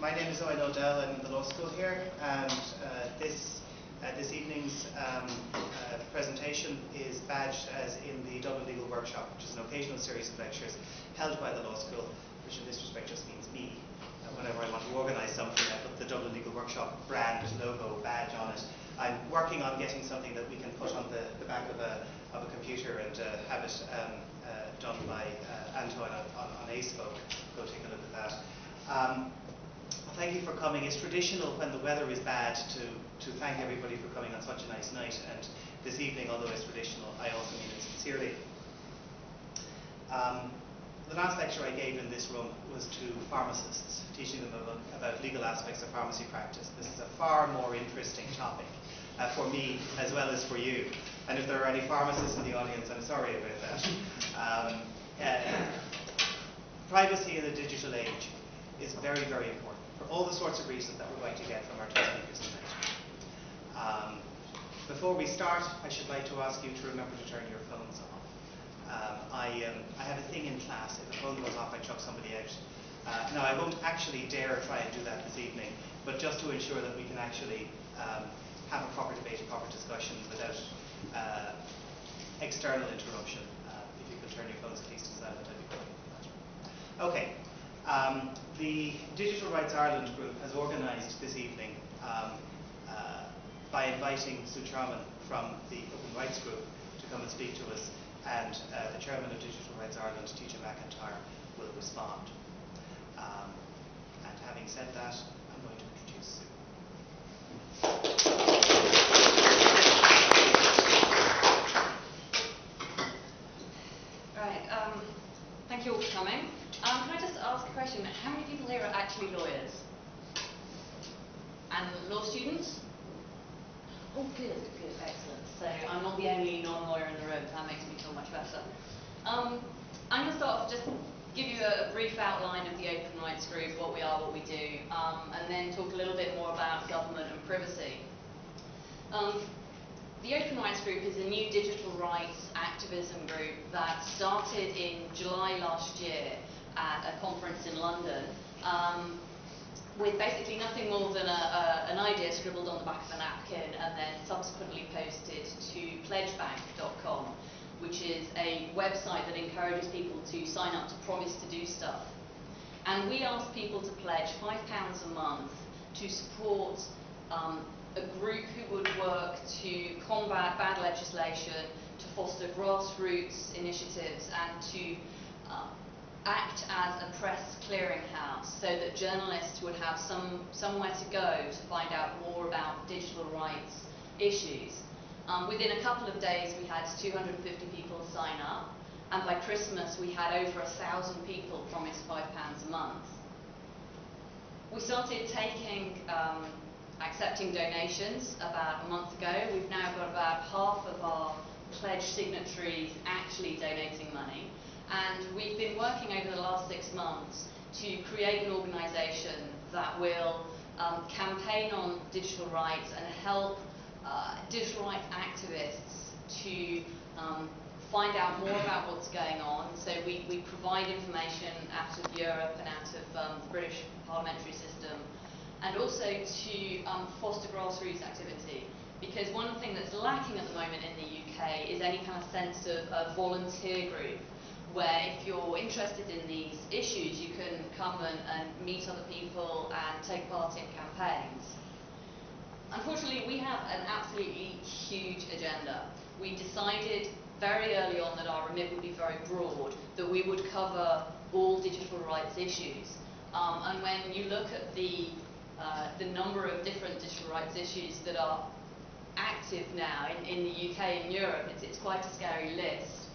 My name is Owen O'Dell. I'm in the law school here, and this evening's presentation is badged as in the Dublin Legal Workshop, which is an occasional series of lectures held by the law school, which in this respect just means me. Whenever I want to organise something, I put the Dublin Legal Workshop brand, logo, badge on it. I'm working on getting something that we can put on the back of a computer and have it done by Antoine on ASPOke. Go take a look at that. Thank you for coming. It's traditional when the weather is bad to thank everybody for coming on such a nice night, and this evening, although it's traditional, I also mean it sincerely. The last lecture I gave in this room was to pharmacists, teaching them about legal aspects of pharmacy practice. This is a far more interesting topic for me as well as for you. And if there are any pharmacists in the audience, I'm sorry about that. Privacy in the digital age is very, very important for all the sorts of reasons that we're going to get from our two speakers tonight. Before we start, I should like to ask you to remember to turn your phones off. I have a thing in class. If a phone goes off, I chuck somebody out. Now, I won't actually dare try and do that this evening, but just to ensure that we can actually have a proper debate, a proper discussion without external interruption. If you could turn your phones at least to silent, I'd be grateful for that. Okay. The Digital Rights Ireland group has organised this evening by inviting Suw Charman from the Open Rights group to come and speak to us, and the chairman of Digital Rights Ireland, Teacher McIntyre, will respond. And having said that, I'm going to introduce Suw. Right, thank you all for coming. Can I just ask a question? How many people here are actually lawyers? And law students? Oh, good, excellent. So I'm not the only non-lawyer in the room, so that makes me feel much better. I'm going to start off just give you a brief outline of the Open Rights Group, what we are, what we do, and then talk a little bit more about government and privacy. The Open Rights Group is a new digital rights activism group that started in July last year at a conference in London with basically nothing more than an idea scribbled on the back of a napkin and then subsequently posted to pledgebank.com, which is a website that encourages people to sign up to promise to do stuff. And we ask people to pledge £5 a month to support a group who would work to combat bad legislation, to foster grassroots initiatives, and to act as a press clearinghouse so that journalists would have somewhere to go to find out more about digital rights issues. Within a couple of days we had 250 people sign up, and by Christmas we had over 1,000 people promise £5 a month. We started accepting donations about a month ago. We've now got about half of our pledge signatories actually donating money. And we've been working over the last 6 months to create an organisation that will campaign on digital rights and help digital rights activists to find out more about what's going on. So we provide information out of Europe and out of the British parliamentary system, and also to foster grassroots activity. Because one thing that's lacking at the moment in the UK is any kind of sense of a volunteer group, where if you're interested in these issues, you can come and meet other people and take part in campaigns. Unfortunately, we have an absolutely huge agenda. We decided very early on that our remit would be very broad, that we would cover all digital rights issues. And when you look at the number of different digital rights issues that are active now in the UK and Europe, it's quite a scary list.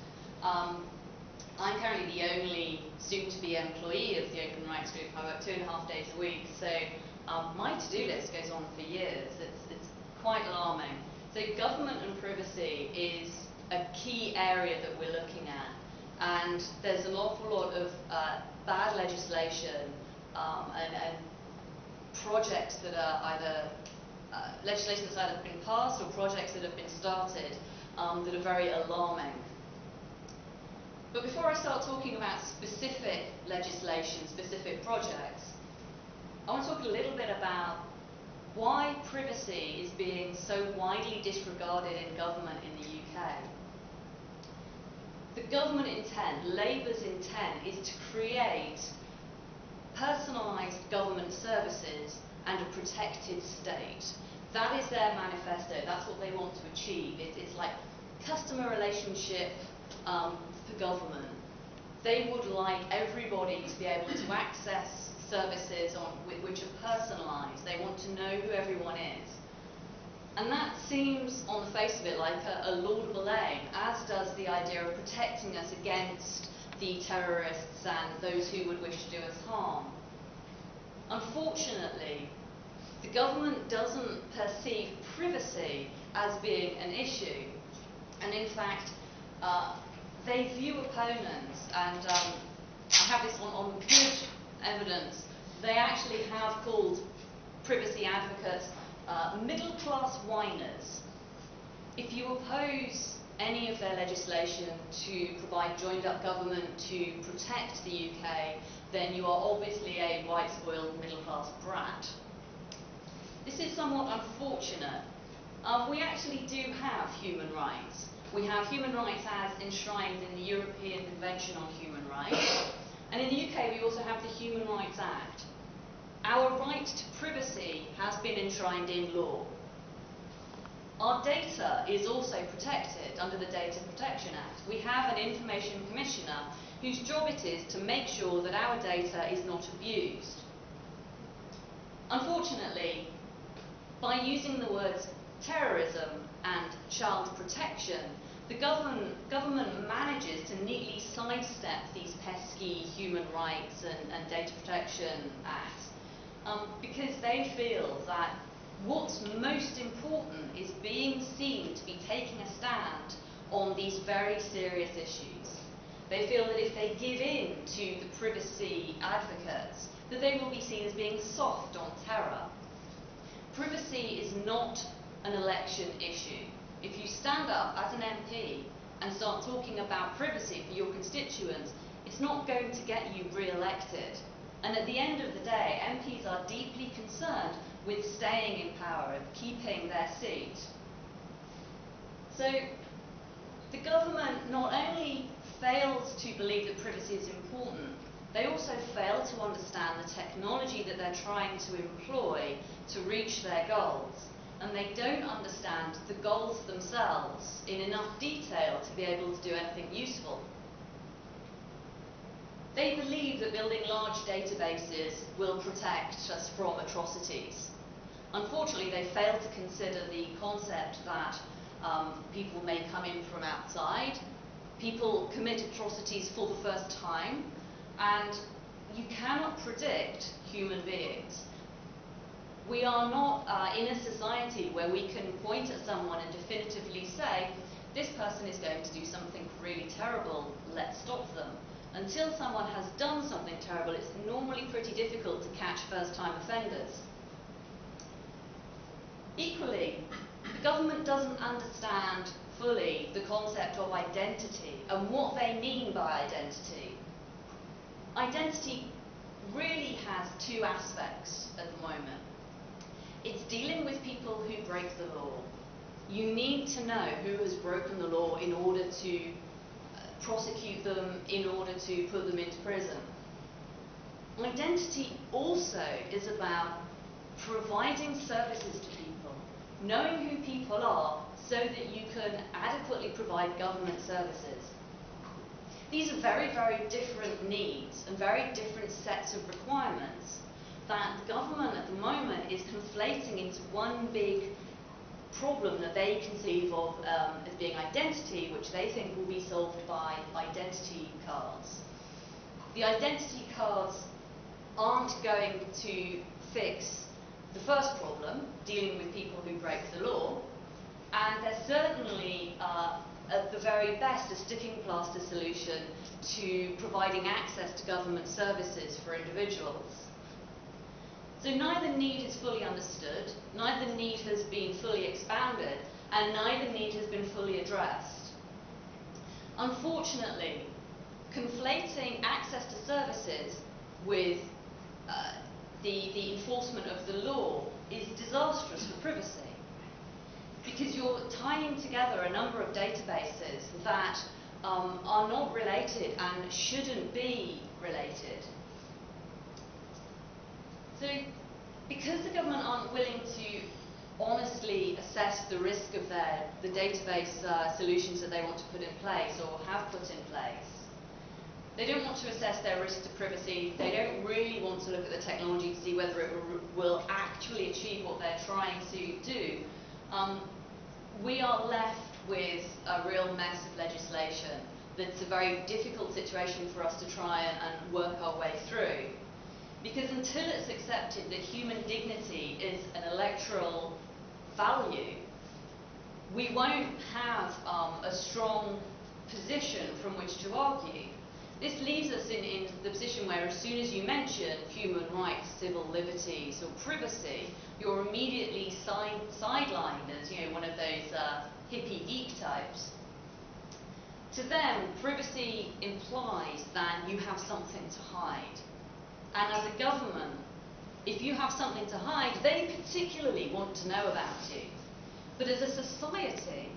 I'm currently the only soon-to-be employee of the Open Rights Group. I work 2.5 days a week, so my to-do list goes on for years. It's quite alarming. So government and privacy is a key area that we're looking at, and there's an awful lot of bad legislation and projects that are either legislation that's either been passed or projects that have been started that are very alarming. But before I start talking about specific legislation, specific projects, I want to talk a little bit about why privacy is being so widely disregarded in government in the UK. The government intent, Labour's intent, is to create personalised government services and a protected state. That is their manifesto. That's what they want to achieve. It's like customer relationship for government. They would like everybody to be able to access services which are personalised. They want to know who everyone is. And that seems, on the face of it, like a laudable aim, as does the idea of protecting us against the terrorists and those who would wish to do us harm. Unfortunately, the government doesn't perceive privacy as being an issue. And in fact, they view opponents, and I have this on good evidence, they actually have called privacy advocates middle-class whiners. If you oppose any of their legislation to provide joined-up government to protect the UK, then you are obviously a white-spoiled middle-class brat. This is somewhat unfortunate. We actually do have human rights. We have human rights as enshrined in the European Convention on Human Rights, and in the UK we also have the Human Rights Act. Our right to privacy has been enshrined in law. Our data is also protected under the Data Protection Act. We have an Information Commissioner whose job it is to make sure that our data is not abused. Unfortunately, by using the words terrorism and child protection, the government manages to neatly sidestep these pesky human rights and data protection acts because they feel that what's most important is being seen to be taking a stand on these very serious issues. They feel that if they give in to the privacy advocates, that they will be seen as being soft on terror. Privacy is not an election issue. If you stand up as an MP and start talking about privacy for your constituents, it's not going to get you re-elected. And at the end of the day, MPs are deeply concerned with staying in power and keeping their seat. So the government not only fails to believe that privacy is important, they also fail to understand the technology that they're trying to employ to reach their goals. And they don't understand the goals themselves in enough detail to be able to do anything useful. They believe that building large databases will protect us from atrocities. Unfortunately, they fail to consider the concept that people may come in from outside, people commit atrocities for the first time, and you cannot predict human beings. We are not in a society where we can point at someone and definitively say, this person is going to do something really terrible, let's stop them. Until someone has done something terrible, it's normally pretty difficult to catch first-time offenders. Equally, the government doesn't understand fully the concept of identity and what they mean by identity. Identity really has two aspects at the moment. It's dealing with people who break the law. You need to know who has broken the law in order to prosecute them, in order to put them into prison. Identity also is about providing services to people, knowing who people are so that you can adequately provide government services. These are very, very different needs and very different sets of requirements that the government at the moment is conflating into one big problem that they conceive of as being identity, which they think will be solved by identity cards. The identity cards aren't going to fix the first problem, dealing with people who break the law, and they're certainly, at the very best, a sticking plaster solution to providing access to government services for individuals. So neither need is fully understood, neither need has been fully expounded, and neither need has been fully addressed. Unfortunately, conflating access to services with the enforcement of the law is disastrous for privacy. Because you're tying together a number of databases that are not related and shouldn't be related. So, because the government aren't willing to honestly assess the risk of the database solutions that they want to put in place or have put in place, they don't want to assess their risk to privacy, they don't really want to look at the technology to see whether it will actually achieve what they're trying to do, we are left with a real mess of legislation that's a very difficult situation for us to try and work our way through. Because until it's accepted that human dignity is an electoral value, we won't have a strong position from which to argue. This leaves us in the position where as soon as you mention human rights, civil liberties or privacy, you're immediately sidelined as one of those hippie geek types. To them, privacy implies that you have something to hide. And as a government, if you have something to hide, they particularly want to know about you. But as a society,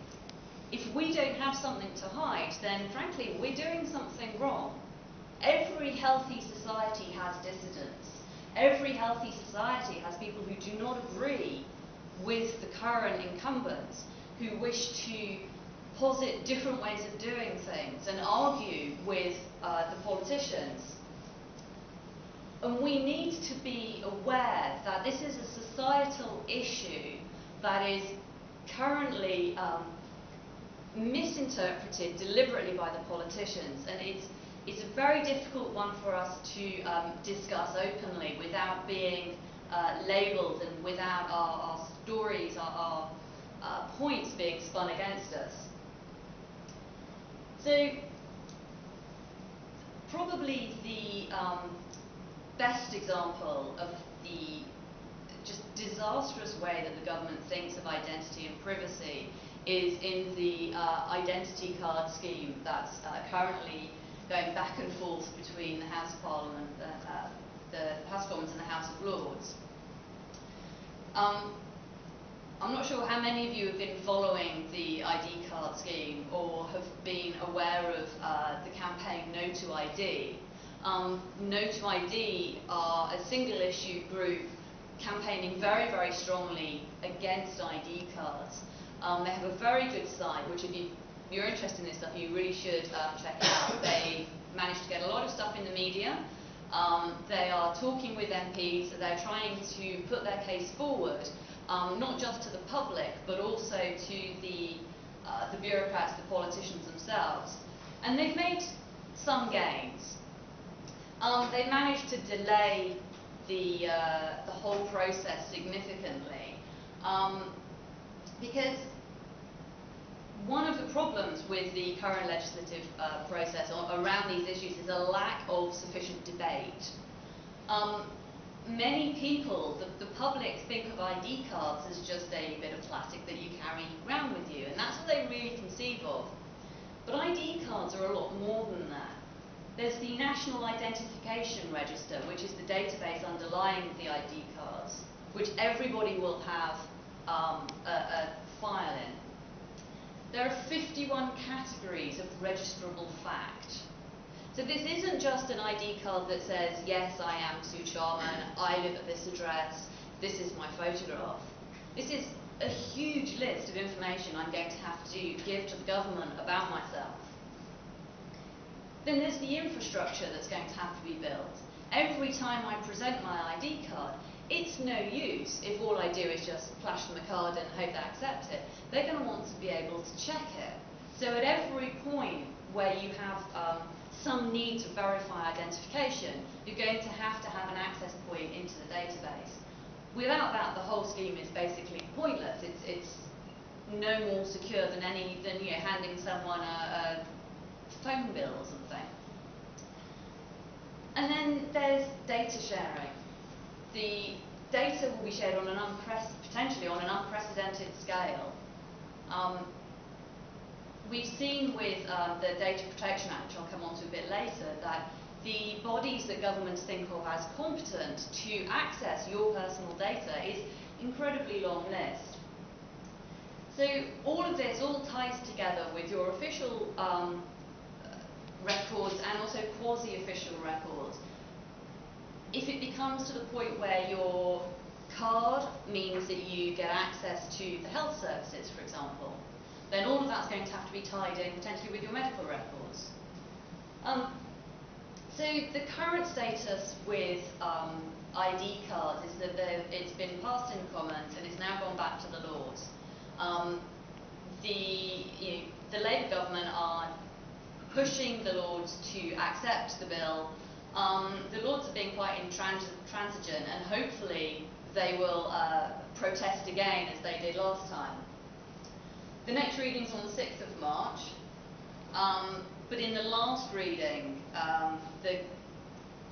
if we don't have something to hide, then frankly, we're doing something wrong. Every healthy society has dissidents. Every healthy society has people who do not agree with the current incumbents, who wish to posit different ways of doing things and argue with the politicians. And we need to be aware that this is a societal issue that is currently misinterpreted deliberately by the politicians, and it's a very difficult one for us to discuss openly without being labelled and without our stories, our points being spun against us. So probably the best example of the just disastrous way that the government thinks of identity and privacy is in the identity card scheme that's currently going back and forth between the House of Parliament, the House of Commons and the House of Lords. I'm not sure how many of you have been following the ID card scheme or have been aware of the campaign No to ID. No to ID are a single issue group campaigning very, very strongly against ID cards. They have a very good site, which if you're interested in this stuff, you really should check it out. They managed to get a lot of stuff in the media. They are talking with MPs, they're trying to put their case forward, not just to the public, but also to the bureaucrats, the politicians themselves. And they've made some gains. They managed to delay the whole process significantly because one of the problems with the current legislative process around these issues is a lack of sufficient debate. Many people, the public, think of ID cards as just a bit of plastic that you carry around with you, and that's what they really conceive of. But ID cards are a lot more than that. There's the National Identification Register, which is the database underlying the ID cards, which everybody will have a file in. There are 51 categories of registrable fact. So this isn't just an ID card that says, yes, I am Suw Charman, I live at this address, this is my photograph. This is a huge list of information I'm going to have to give to the government about myself. Then there's the infrastructure that's going to have to be built. Every time I present my ID card, it's no use if all I do is just flash them a card and hope they accept it. They're going to want to be able to check it. So at every point where you have some need to verify identification, you're going to have an access point into the database. Without that, the whole scheme is basically pointless. It's no more secure than handing someone a phone bill or something. And then there's data sharing. The data will be shared on potentially on an unprecedented scale. We've seen with the Data Protection Act, which I'll come on to a bit later, that the bodies that governments think of as competent to access your personal data is incredibly long list. So all of this all ties together with your official records and also quasi-official records. If it becomes to the point where your card means that you get access to the health services, for example, then all of that's going to have to be tied in potentially with your medical records. So the current status with ID cards is that it's been passed in Commons and it's now gone back to the Lords. The Labour government are pushing the Lords to accept the bill. The Lords have been quite intransigent, and hopefully they will protest again as they did last time. The next reading is on the 6th of March, but in the last reading, the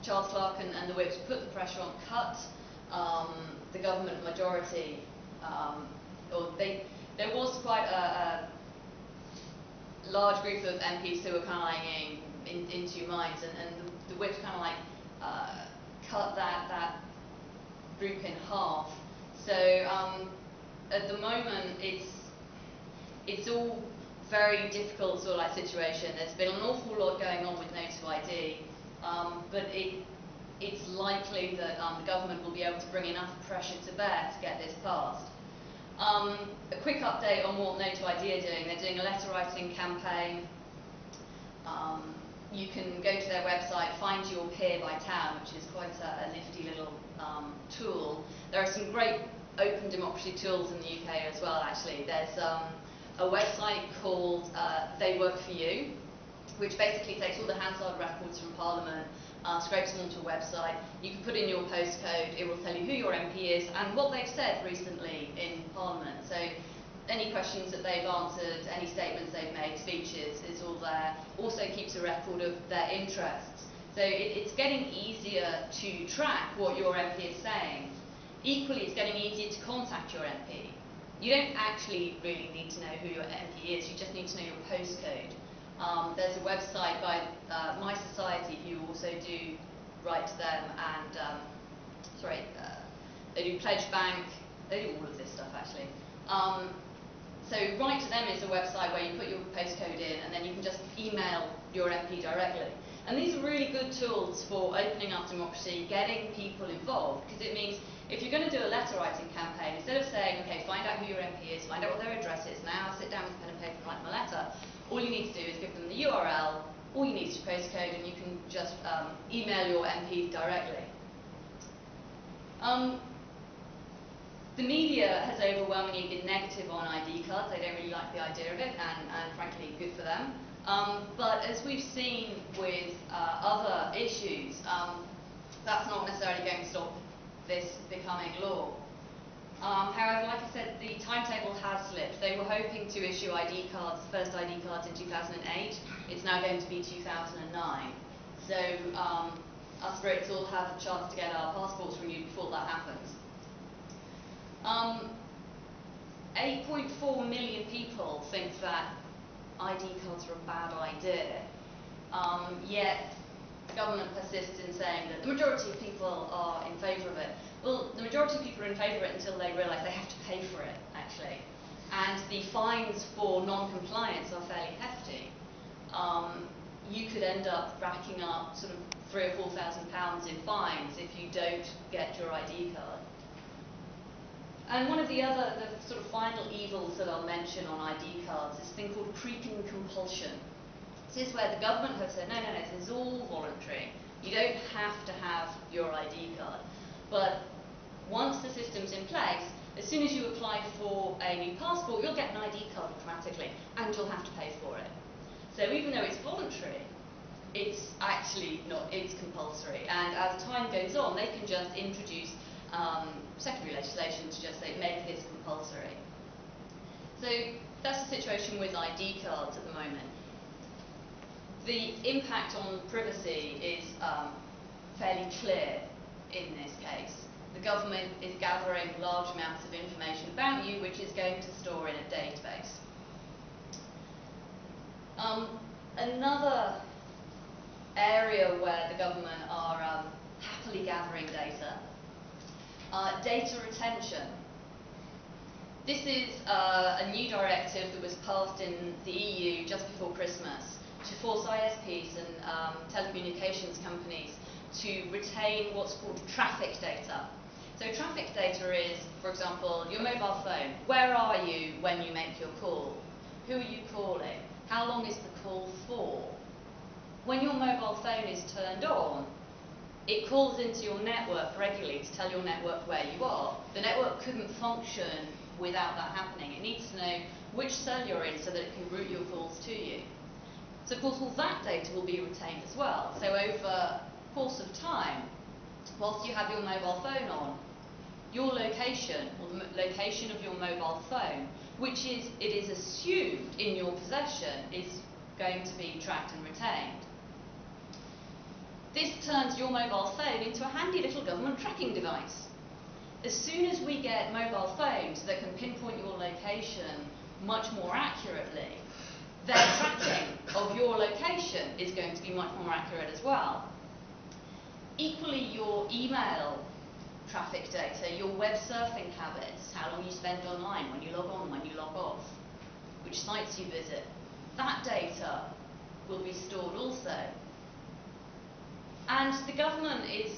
Charles Clerk and the Whips put the pressure on, cut the government majority, there was quite a large group of MPs who were kind of like in two minds, and the Whips kind of like cut that group in half. So at the moment, it's all very difficult sort of like situation. There's been an awful lot going on with no to ID, but it's likely that the government will be able to bring enough pressure to bear to get this passed. A quick update on what No to ID are doing. They're doing a letter writing campaign. You can go to their website, find your peer by town, which is quite a nifty little tool. There are some great open democracy tools in the UK as well, actually. There's a website called They Work For You, which basically takes all the Hansard records from Parliament, scrapes them onto a website. You can put in your postcode, it will tell you who your MP is and what they've said recently in Parliament. So any questions that they've answered, any statements they've made, speeches, is all there. Also keeps a record of their interests. So it's getting easier to track what your MP is saying. Equally, it's getting easier to contact your MP. You don't actually really need to know who your MP is, you just need to know your postcode. There's a website by My Society who also do write to them, and they do Pledge Bank, they do all of this stuff actually. So Write to Them is a website where you put your postcode in and then you can just email your MP directly. And these are really good tools for opening up democracy, getting people involved, because it means if you're going to do a letter writing campaign, instead of saying, okay, find out who your MP is, find out what their address is, now sit down with pen and paper and write them a letter, all you need to do is give them the URL, all you need is your postcode, and you can just email your MP directly. The media has overwhelmingly been negative on ID cards. They don't really like the idea of it, and frankly, good for them. But as we've seen with other issues, that's not necessarily going to stop this becoming law. However, like I said, the timetable has slipped. They were hoping to issue ID cards, first ID cards in 2008. It's now going to be 2009. So us Brits all have a chance to get our passports renewed before that happens. 8.4 million people think that ID cards are a bad idea, yet the government persists in saying that the majority of people are in favour of it. Well, the majority of people are in favour of it until they realise they have to pay for it, actually. And the fines for non-compliance are fairly hefty. You could end up racking up sort of £3,000 or £4,000 in fines if you don't get your ID card. And one of the sort of final evils that I'll mention on ID cards is a thing called creeping compulsion. This is where the government have said, no, this is all voluntary. You don't have to have your ID card. But once the system's in place, as soon as you apply for a new passport, you'll get an ID card automatically, and you'll have to pay for it. So even though it's voluntary, it's actually not, it's compulsory. And as time goes on, they can just introduce secondary legislation to just say, make this compulsory. So that's the situation with ID cards at the moment. The impact on privacy is fairly clear in this case. The government is gathering large amounts of information about you, which is going to store in a database. Another area where the government are happily gathering data. Data retention. This is a new directive that was passed in the EU just before Christmas to force ISPs and telecommunications companies to retain what's called traffic data. So traffic data is, for example, your mobile phone. Where are you when you make your call? Who are you calling? How long is the call for? When your mobile phone is turned on, it calls into your network regularly to tell your network where you are. The network couldn't function without that happening. It needs to know which cell you're in so that it can route your calls to you. So of course all that data will be retained as well. So over the course of time, whilst you have your mobile phone on, your location, or the location of your mobile phone, which is, it is assumed in your possession, is going to be tracked and retained. This turns your mobile phone into a handy little government tracking device. As soon as we get mobile phones that can pinpoint your location much more accurately, their tracking of your location is going to be much more accurate as well. Equally, your email traffic data, your web surfing habits, how long you spend online, when you log on, when you log off, which sites you visit, that data will be stored also. And the government is,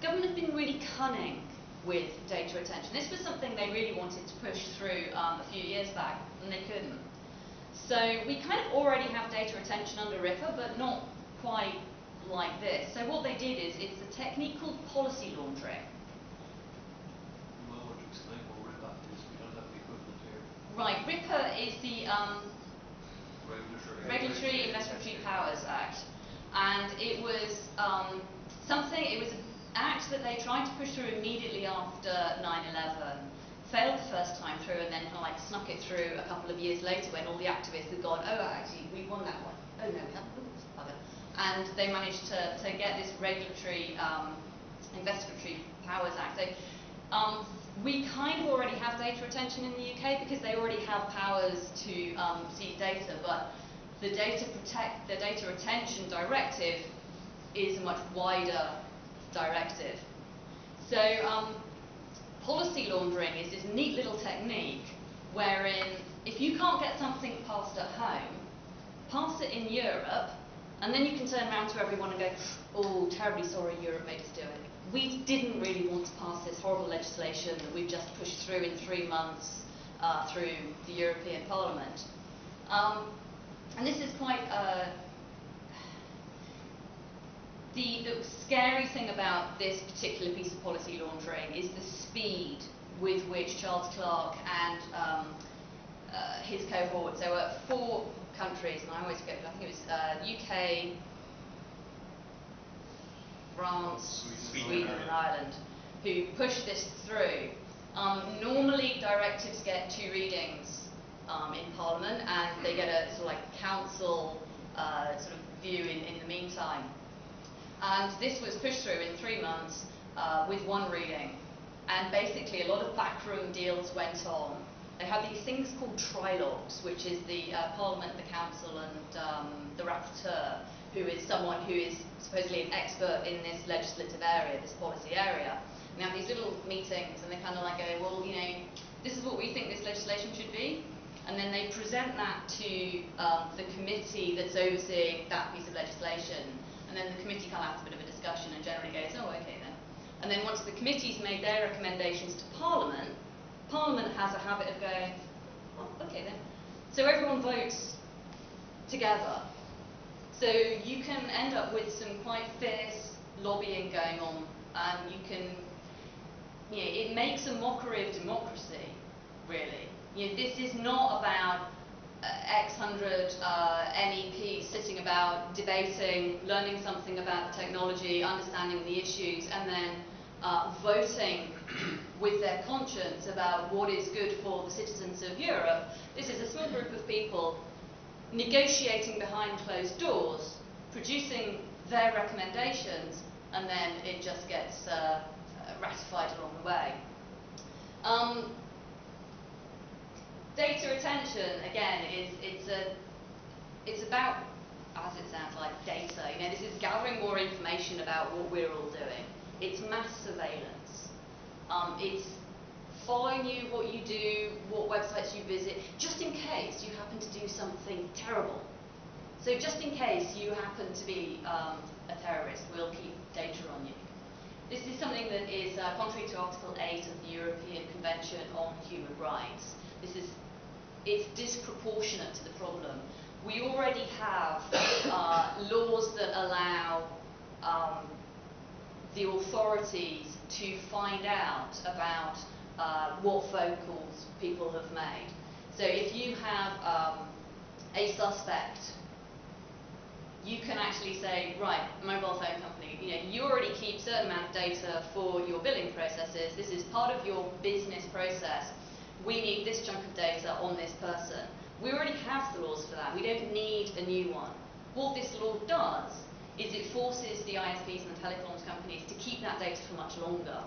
government has been really cunning with data retention. This was something they really wanted to push through a few years back, and they couldn't. So we kind of already have data retention under RIPA, but not quite like this. So what they did is, it's a technique called policy laundering. You might want to explain what RIPA is. We don't have the equivalent here. Right, RIPA is the Regulatory Investigatory Powers Act. And it was it was an act that they tried to push through immediately after 9/11, failed the first time through, and then like snuck it through a couple of years later when all the activists had gone, oh, actually, we won that one. Oh, no, we haven't. Oops, bugger. And they managed to get this Regulatory Investigatory Powers Act. So, we kind of already have data retention in the UK because they already have powers to seize data, but the data retention directive is a much wider directive. So policy laundering is this neat little technique wherein if you can't get something passed at home, pass it in Europe, and then you can turn around to everyone and go, oh, terribly sorry, Europe made us do it. We didn't really want to pass this horrible legislation that we've just pushed through in 3 months through the European Parliament. And this is quite the scary thing about this particular piece of policy laundering is the speed with which Charles Clarke and his cohorts, there were 4 countries, and I always forget, I think it was UK, France, Sweden and Ireland, who pushed this through. Normally directives get 2 readings in Parliament, and they get a sort of like council sort of view in the meantime. And this was pushed through in 3 months with 1 reading. And basically a lot of backroom deals went on. They had these things called trilogues, which is the Parliament, the Council and the Rapporteur, who is someone who is supposedly an expert in this legislative area, this policy area. And they have these little meetings and they kind of like go, well, you know, this is what we think this legislation should be. And then they present that to the committee that's overseeing that piece of legislation. And then the committee kind of has a bit of a discussion and generally goes, oh, okay then. And then once the committee's made their recommendations to Parliament, Parliament has a habit of going, oh, okay then. So everyone votes together. So you can end up with some quite fierce lobbying going on, and you can, you know, it makes a mockery of democracy, really. You know, this is not about X hundred MEPs sitting about debating, learning something about the technology, understanding the issues, and then voting with their conscience about what is good for the citizens of Europe. This is a small group of people negotiating behind closed doors, producing their recommendations, and then it just gets ratified along the way. Data retention, again, it's about, I as it sounds like, data. You know, this is gathering more information about what we're all doing. It's mass surveillance. It's following you, what you do, what websites you visit, just in case you happen to do something terrible. So just in case you happen to be a terrorist, we'll keep data on you. This is something that is contrary to Article 8 of the European Convention on Human Rights. It's disproportionate to the problem. We already have laws that allow the authorities to find out about what phone calls people have made. So if you have a suspect, you can actually say, right, mobile phone company, you already keep a certain amount of data for your billing processes. This is part of your business process. We need this chunk of data on this person. We already have the laws for that. We don't need a new one. What this law does is it forces the ISPs and the telecoms companies to keep that data for much longer.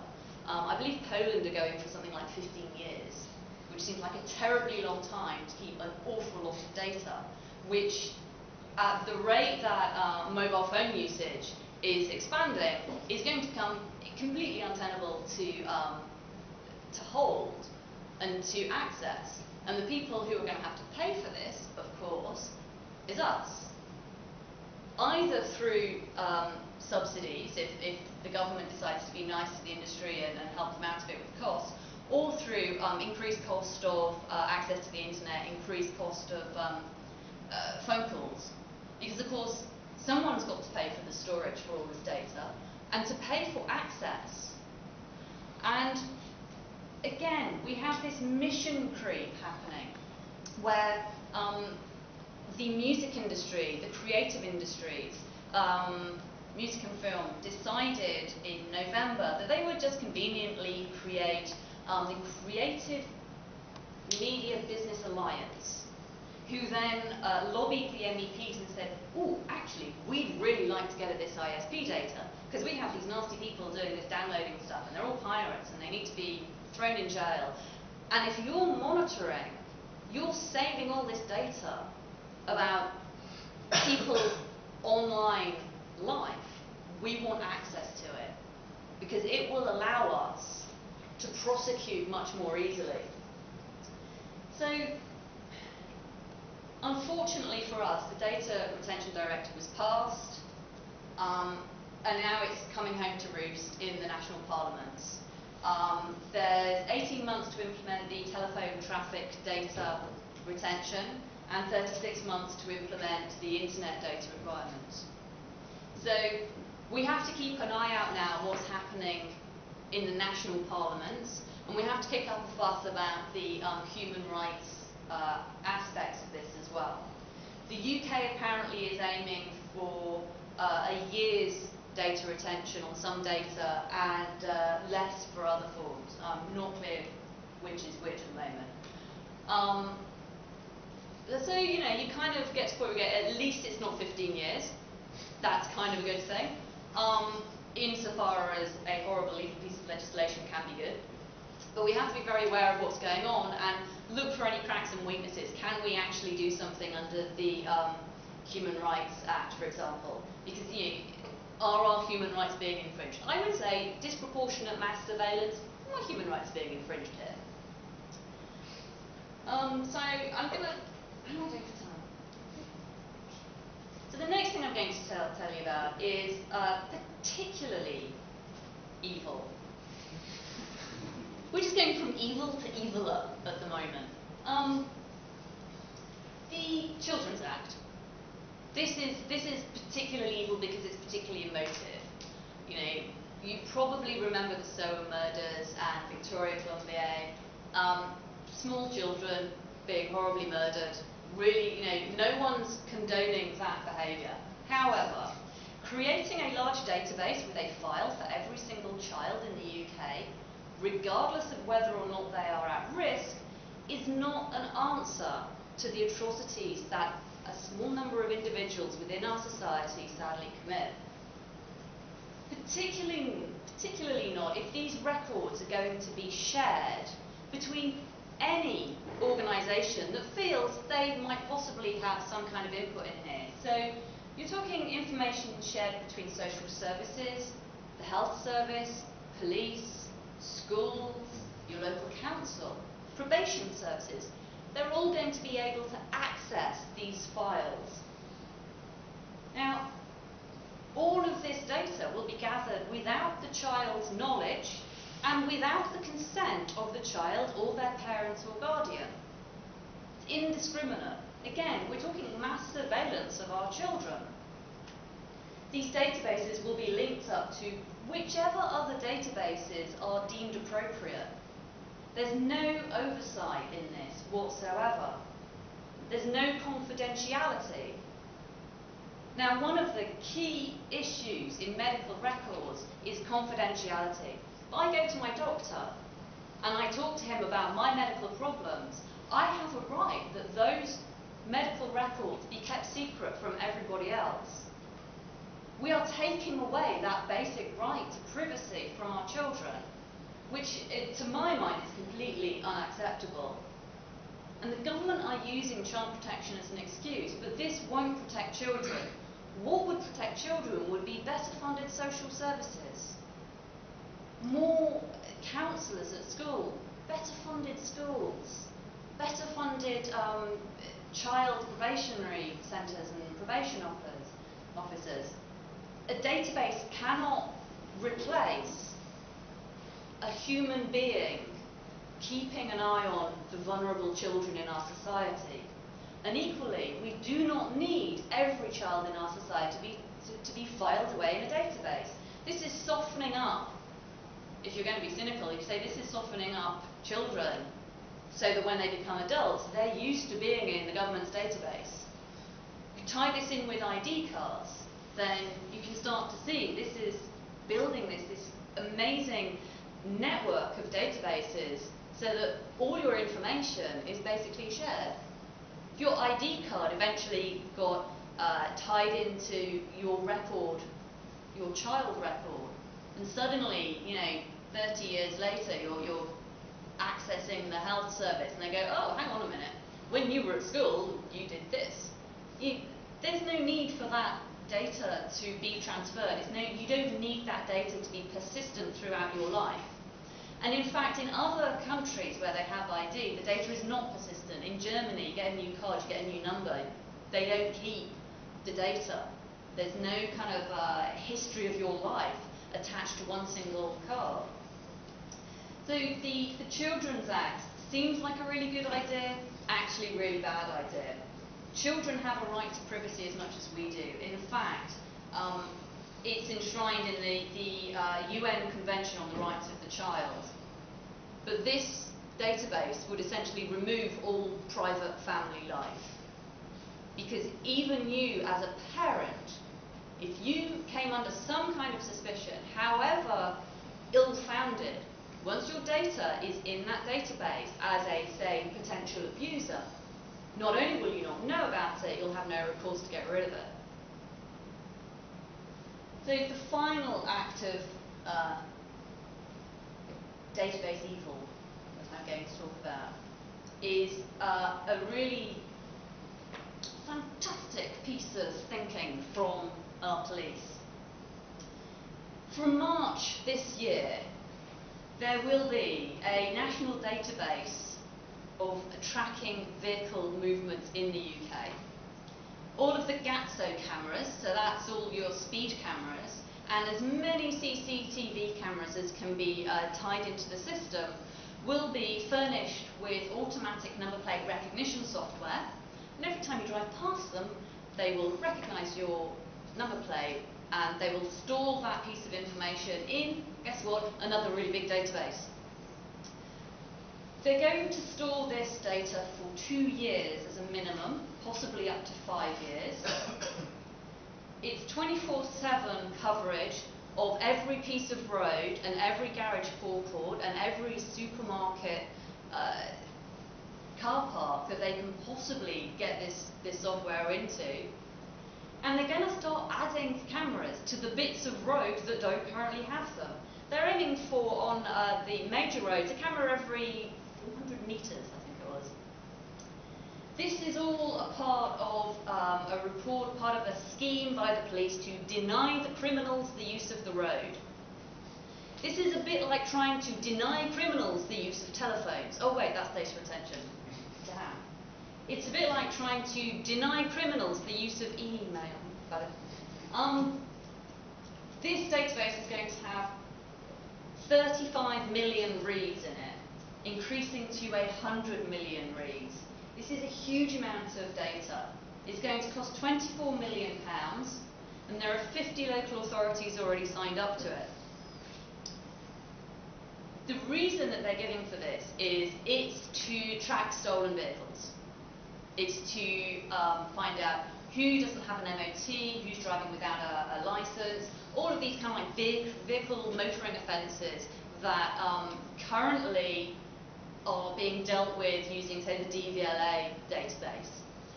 I believe Poland are going for something like 15 years, which seems like a terribly long time to keep an awful lot of data, which at the rate that mobile phone usage is expanding, is going to become completely untenable to hold and to access. And the people who are going to have to pay for this, of course, is us. Either through subsidies, if the government decides to be nice to the industry and help them out a bit with costs, or through increased cost of access to the internet, increased cost of phone calls. Because of course, someone's got to pay for the storage for all this data, and to pay for access. And again, we have this mission creep happening, where the music industry, the creative industries, music and film, decided in November that they would just conveniently create the Creative Media Business Alliance, who then lobbied the MEPs and said, oh, actually, we'd really like to get at this ISP data, because we have these nasty people doing this downloading stuff, and they're all pirates, and they need to be thrown in jail. And if you're monitoring, you're saving all this data about people's online life. We want access to it, because it will allow us to prosecute much more easily. So, unfortunately for us, the Data Retention Directive was passed, and now it's coming home to roost in the national parliaments. There's 18 months to implement the telephone traffic data retention, and 36 months to implement the internet data requirements. So we have to keep an eye out now what's happening in the national parliaments, and we have to kick up a fuss about the human rights aspects of this as well. The UK apparently is aiming for a year's data retention on some data and less for other forms. Not clear which is which at the moment. So, you kind of get to the point where you get, at least it's not 15 years. That's kind of a good thing. Insofar as a horrible legal piece of legislation can be good. But we have to be very aware of what's going on and look for any cracks and weaknesses. Can we actually do something under the Human Rights Act, for example? Because, are our human rights being infringed? I would say disproportionate mass surveillance, are human rights being infringed here? So I'm going to... How am I doing for time? So the next thing I'm going to tell you about is particularly evil. We're just going from evil to eviler at the moment. The Children's Act. This is particularly evil because it's particularly emotive. You probably remember the Suw murders and Victoria Columbier. Small children being horribly murdered. Really, no one's condoning that behaviour. However, creating a large database with a file for every single child in the UK, regardless of whether or not they are at risk, is not an answer to the atrocities that a small number of individuals within our society sadly commit. Particularly not if these records are going to be shared between any organisation that feels they might possibly have some kind of input in here. So You're talking information shared between social services, the health service, police, schools, your local council, probation services. They're all going to be able to access these files. Now, all of this data will be gathered without the child's knowledge and without the consent of the child or their parents or guardian. It's indiscriminate. Again, we're talking mass surveillance of our children. These databases will be linked up to whichever other databases are deemed appropriate. There's no oversight in this whatsoever. There's no confidentiality. Now, one of the key issues in medical records is confidentiality. If I go to my doctor and I talk to him about my medical problems, I have a right that those medical records be kept secret from everybody else. We are taking away that basic right to privacy from our children, which, to my mind, is completely unacceptable. And the government are using child protection as an excuse, but this won't protect children. What would protect children would be better funded social services, more counsellors at school, better funded schools, better funded child probationary centres and probation officers. A database cannot replace a human being keeping an eye on the vulnerable children in our society. And equally, we do not need every child in our society to be filed away in a database. This is softening up, if you're going to be cynical, you say this is softening up children so that when they become adults, they're used to being in the government's database. If you tie this in with ID cards, then you can start to see this is building this amazing network of databases so that all your information is basically shared. If your ID card eventually got tied into your record, your child record, and suddenly, 30 years later, you're accessing the health service, and they go, oh, hang on a minute, when you were at school, you did this. There's no need for that data to be transferred. You don't need that data to be persistent throughout your life. And in fact, in other countries where they have ID, the data is not persistent. In Germany, you get a new card, you get a new number. They don't keep the data. There's no kind of history of your life attached to one single card. So the Children's Act seems like a really good idea, actually a really bad idea. Children have a right to privacy as much as we do. In fact, it's enshrined in the UN Convention on the Rights of the Child. But this database would essentially remove all private family life. Because even you, as a parent, if you came under some kind of suspicion, however ill-founded, once your data is in that database as a, say, potential abuser, not only will you not know about it, you'll have no recourse to get rid of it. So the final act of database evil that I'm going to talk about is a really fantastic piece of thinking from our police. From March this year, there will be a national database of tracking vehicle movements in the UK. All of the GATSO cameras, so that's all your speed cameras, and as many CCTV cameras as can be tied into the system, will be furnished with automatic number plate recognition software. And every time you drive past them, they will recognise your number plate and they will store that piece of information in, guess what, another really big database. They're going to store this data for 2 years as a minimum, possibly up to 5 years. It's 24/7 coverage of every piece of road and every garage forecourt and every supermarket car park that they can possibly get this software into. And they're going to start adding cameras to the bits of road that don't currently have them. They're aiming for, on the major roads, a camera every 400 metres, I think it was. This is all a part of a report, part of a scheme by the police to deny the criminals the use of the road. This is a bit like trying to deny criminals the use of telephones. Oh wait, that's data retention. Damn. It's a bit like trying to deny criminals the use of email. This database is going to have 35 million reads in it, increasing to 100 million reads. This is a huge amount of data. It's going to cost £24 million, and there are 50 local authorities already signed up to it. The reason that they're giving for this is it's to track stolen vehicles. It's to find out who doesn't have an MOT, who's driving without a license, all of these kind of like vehicle motoring offences that currently are being dealt with using, say, the DVLA database.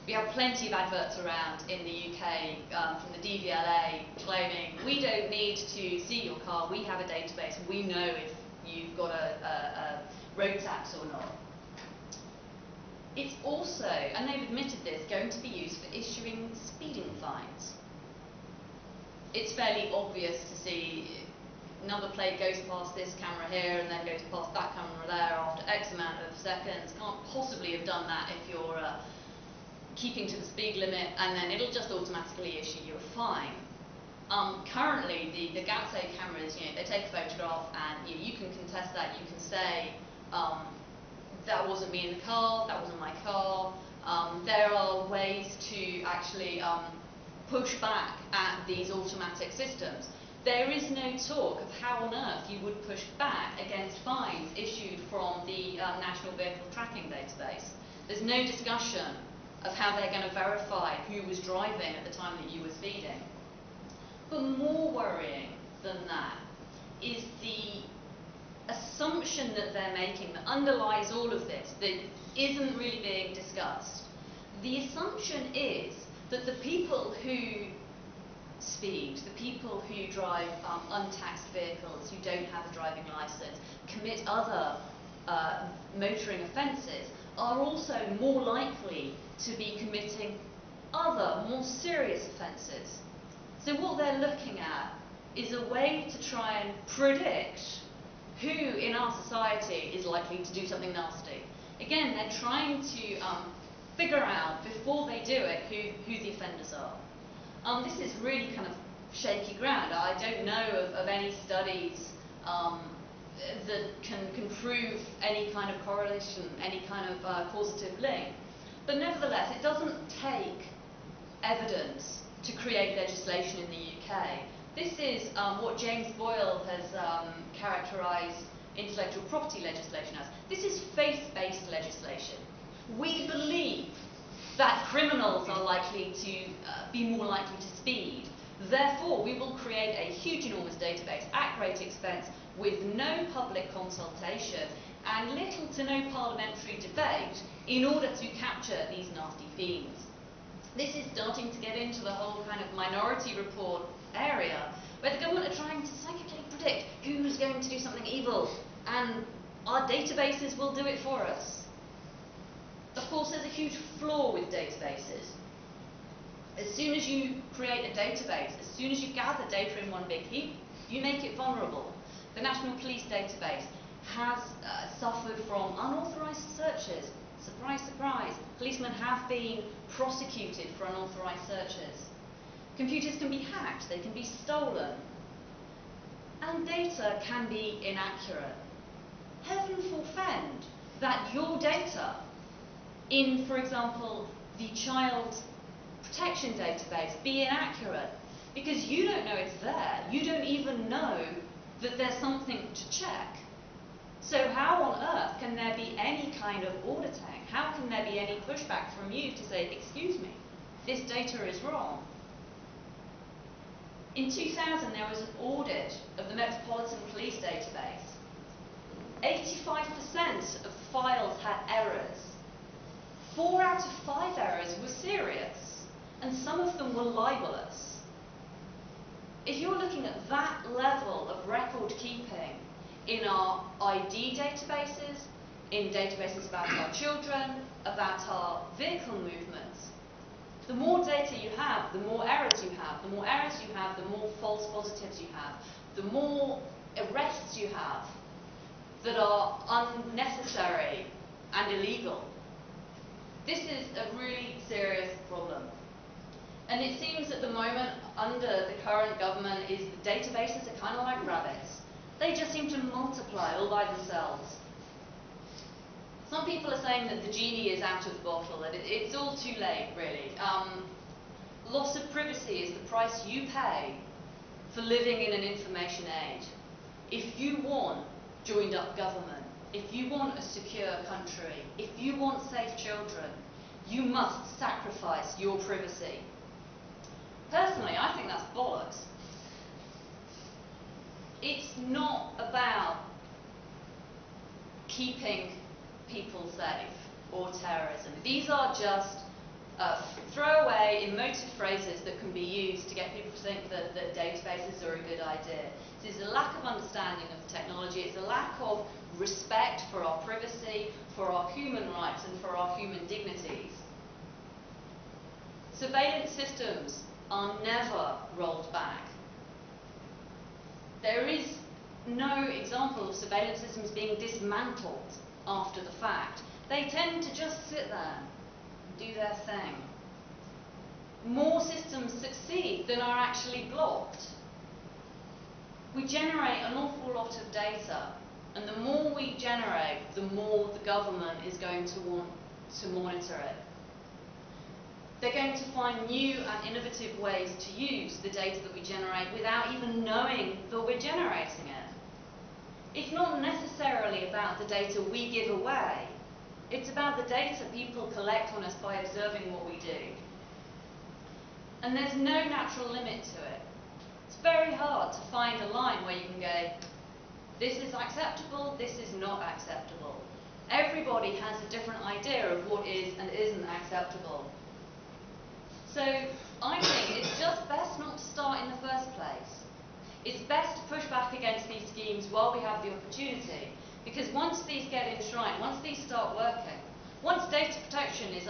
We have plenty of adverts around in the UK from the DVLA claiming, we don't need to see your car, we have a database, we know if you've got a road tax or not. It's also, and they've admitted this, going to be used for issuing speeding fines. It's fairly obvious to see number plate goes past this camera here and then goes past that camera there after X amount of seconds. Can't possibly have done that if you're keeping to the speed limit, and then it'll just automatically issue you a fine. Currently, the GATSO cameras, they take a photograph and you can contest that. You can say, that wasn't me in the car, that wasn't my car. There are ways to actually push back at these automatic systems. There is no talk of how on earth you would push back against fines issued from the National Vehicle Tracking Database. There's no discussion of how they're going to verify who was driving at the time that you were speeding. But more worrying than that is the assumption that they're making that underlies all of this, that isn't really being discussed. The assumption is that the people who speed, the people who drive untaxed vehicles, who don't have a driving licence, commit other motoring offences, are also more likely to be committing other, more serious offences. So what they're looking at is a way to try and predict who in our society is likely to do something nasty. Again, they're trying to figure out, before they do it, who the offenders are. This is really kind of shaky ground. I don't know of any studies that can prove any kind of correlation, any kind of causative link. But nevertheless, it doesn't take evidence to create legislation in the UK. This is what James Boyle has characterised intellectual property legislation as. This is faith-based legislation. We believe that criminals are likely to be more likely to speed. Therefore, we will create a huge, enormous database at great expense with no public consultation and little to no parliamentary debate in order to capture these nasty fiends. This is starting to get into the whole kind of minority report area, where the government are trying to psychically predict who's going to do something evil, and our databases will do it for us. Of course, there's a huge flaw with databases. As soon as you create a database, as soon as you gather data in one big heap, you make it vulnerable. The National Police Database has suffered from unauthorised searches. Surprise, surprise. Policemen have been prosecuted for unauthorised searches. Computers can be hacked, they can be stolen. And data can be inaccurate. Heaven forfend that your data in, for example, the child protection database be inaccurate, because you don't know it's there. You don't even know that there's something to check. So how on earth can there be any kind of auditing? How can there be any pushback from you to say, excuse me, this data is wrong? In 2000, there was an audit of the Metropolitan Police Database. 85% of files had errors. 4 out of 5 errors were serious, and some of them were libelous. If you're looking at that level of record keeping in our ID databases, in databases about our children, about our vehicle movements. The more data you have, the more errors you have. The more errors you have, the more false positives you have. The more arrests you have that are unnecessary and illegal. This is a really serious problem. And it seems at the moment, under the current government, is the databases are kind of like rabbits. They just seem to multiply all by themselves. Some people are saying that the genie is out of the bottle, that it's all too late, really. Loss of privacy is the price you pay for living in an information age. If you want joined up government, if you want a secure country, if you want safe children, you must sacrifice your privacy. Personally, I think that's bollocks. It's not about keeping people safe or terrorism. These are just throwaway, emotive phrases that can be used to get people to think that databases are a good idea. This is a lack of understanding of technology. It's a lack of respect for our privacy, for our human rights, and for our human dignities. Surveillance systems are never rolled back. There is no example of surveillance systems being dismantled after the fact. They tend to just sit there and do their thing. More systems succeed than are actually blocked. We generate an awful lot of data, and the more we generate, the more the government is going to want to monitor it. They're going to find new and innovative ways to use the data that we generate without even knowing that we're generating it. It's not necessarily about the data we give away. It's about the data people collect on us by observing what we do. And there's no natural limit to it. It's very hard to find a line where you can go, this is acceptable, this is not acceptable. Everybody has a different idea of what is and isn't acceptable. So I think it's just best not to start in the first place. It's best to push back against these schemes while we have the opportunity, because once these get enshrined, once these start working, once data protection is